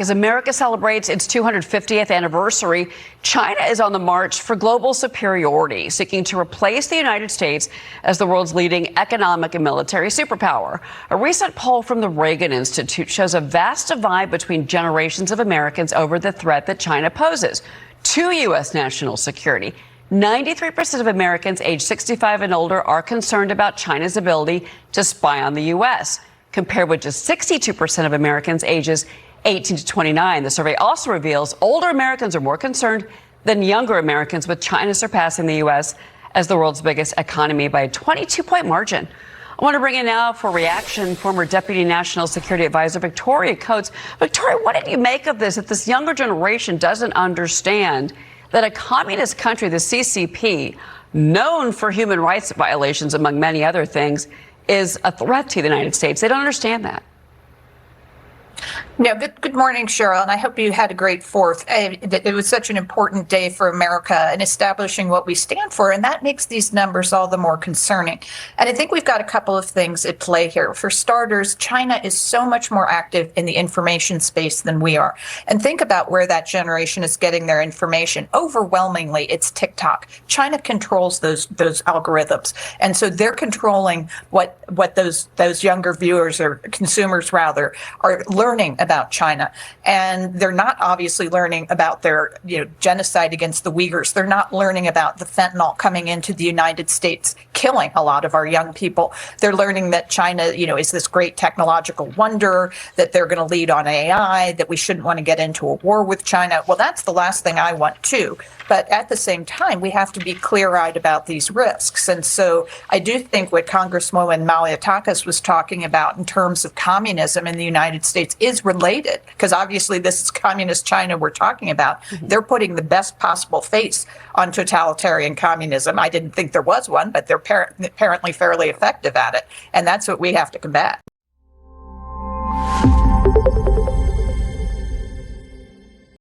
As America celebrates its 250th anniversary, China is on the march for global superiority, seeking to replace the United States as the world's leading economic and military superpower. A recent poll from the Reagan Institute shows a vast divide between generations of Americans over the threat that China poses to U.S. national security. 93% of Americans aged 65 and older are concerned about China's ability to spy on the U.S., compared with just 62% of Americans ages 18 to 29. The survey also reveals older Americans are more concerned than younger Americans, with China surpassing the U.S. as the world's biggest economy by a 22-point margin. I want to bring in now for reaction former Deputy National Security Advisor Victoria Coates. Victoria, what did you make of this? If this younger generation doesn't understand that a communist country, the CCP, known for human rights violations, among many other things, is a threat to the United States, they don't understand that. No, good morning, Cheryl, and I hope you had a great 4th. It was such an important day for America in establishing what we stand for, and that makes these numbers all the more concerning. And I think we've got a couple of things at play here. For starters, China is so much more active in the information space than we are. And think about where that generation is getting their information. Overwhelmingly, it's TikTok. China controls those algorithms, and so they're controlling what those younger viewers or consumers rather are learning about China. And they're not obviously learning about their genocide against the Uyghurs. They're not learning about the fentanyl coming into the United States, killing a lot of our young people. They're learning that China, is this great technological wonder, that they're going to lead on AI, that we shouldn't want to get into a war with China. Well, that's the last thing I want too. But at the same time, we have to be clear-eyed about these risks. And so I do think what Congresswoman Malliotakis was talking about in terms of communism in the United States is related, because obviously this is communist China we're talking about. They're putting the best possible face on totalitarian communism. I didn't think there was one, but they're apparently fairly effective at it. And that's what we have to combat.